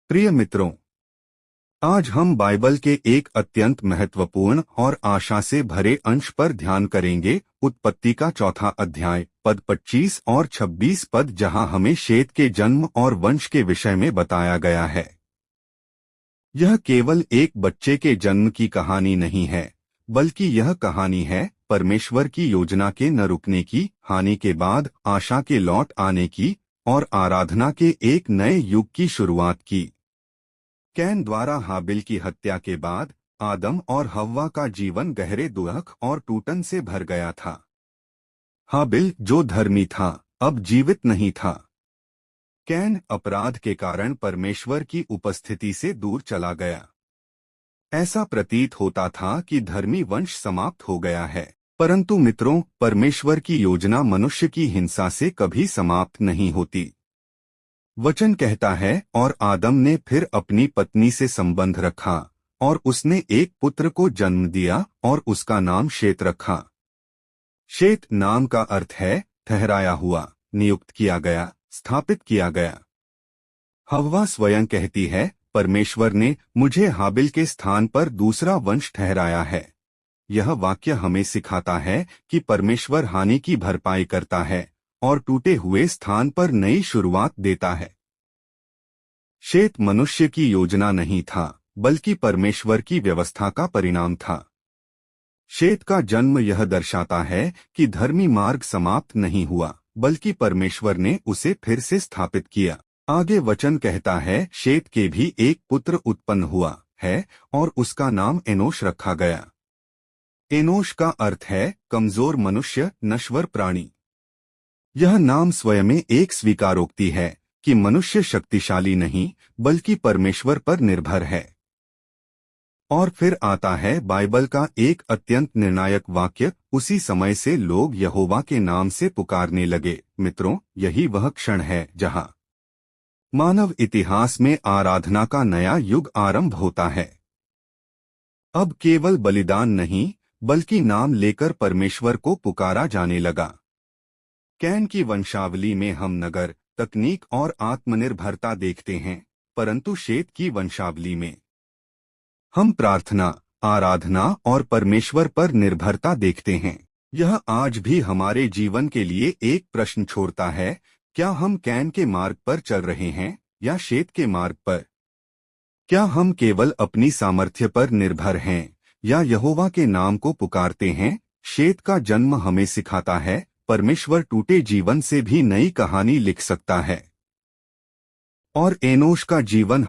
प्रिय मित्रों, आज हम बाइबल के एक अत्यंत महत्वपूर्ण और आशा से भरे अंश पर ध्यान करेंगे। उत्पत्ति का चौथा अध्याय पद 25 और 26 पद, जहां हमें शेत के जन्म और वंश के विषय में बताया गया है। यह केवल एक बच्चे के जन्म की कहानी नहीं है, बल्कि यह कहानी है परमेश्वर की योजना के न रुकने की, हानि के बाद आशा के लौट आने की और आराधना के एक नए युग की शुरुआत की। कैन द्वारा हाबिल की हत्या के बाद आदम और हव्वा का जीवन गहरे दुख और टूटन से भर गया था। हाबिल, जो धर्मी था, अब जीवित नहीं था। कैन अपराध के कारण परमेश्वर की उपस्थिति से दूर चला गया। ऐसा प्रतीत होता था कि धर्मी वंश समाप्त हो गया है। परंतु मित्रों, परमेश्वर की योजना मनुष्य की हिंसा से कभी समाप्त नहीं होती। वचन कहता है, और आदम ने फिर अपनी पत्नी से संबंध रखा और उसने एक पुत्र को जन्म दिया और उसका नाम शेत रखा। शेत नाम का अर्थ है ठहराया हुआ, नियुक्त किया गया, स्थापित किया गया। हव्वा स्वयं कहती है, परमेश्वर ने मुझे हाबिल के स्थान पर दूसरा वंश ठहराया है। यह वाक्य हमें सिखाता है कि परमेश्वर हानि की भरपाई करता है और टूटे हुए स्थान पर नई शुरुआत देता है। शेत मनुष्य की योजना नहीं था, बल्कि परमेश्वर की व्यवस्था का परिणाम था। शेत का जन्म यह दर्शाता है कि धर्मी मार्ग समाप्त नहीं हुआ, बल्कि परमेश्वर ने उसे फिर से स्थापित किया। आगे वचन कहता है, शेत के भी एक पुत्र उत्पन्न हुआ है और उसका नाम एनोश रखा गया। एनोश का अर्थ है कमजोर मनुष्य, नश्वर प्राणी। यह नाम स्वयं में एक स्वीकारोक्ति है कि मनुष्य शक्तिशाली नहीं, बल्कि परमेश्वर पर निर्भर है। और फिर आता है बाइबल का एक अत्यंत निर्णायक वाक्य, उसी समय से लोग यहोवा के नाम से पुकारने लगे। मित्रों, यही वह क्षण है जहां मानव इतिहास में आराधना का नया युग आरंभ होता है। अब केवल बलिदान नहीं, बल्कि नाम लेकर परमेश्वर को पुकारा जाने लगा। कैन की वंशावली में हम नगर, तकनीक और आत्मनिर्भरता देखते हैं, परंतु शेत की वंशावली में हम प्रार्थना, आराधना और परमेश्वर पर निर्भरता देखते हैं। यह आज भी हमारे जीवन के लिए एक प्रश्न छोड़ता है, क्या हम कैन के मार्ग पर चल रहे हैं या शेत के मार्ग पर? क्या हम केवल अपनी सामर्थ्य पर निर्भर हैं या यहोवा के नाम को पुकारते हैं? शेत का जन्म हमें सिखाता है, परमेश्वर टूटे जीवन से भी नई कहानी लिख सकता है। और एनोश का जीवन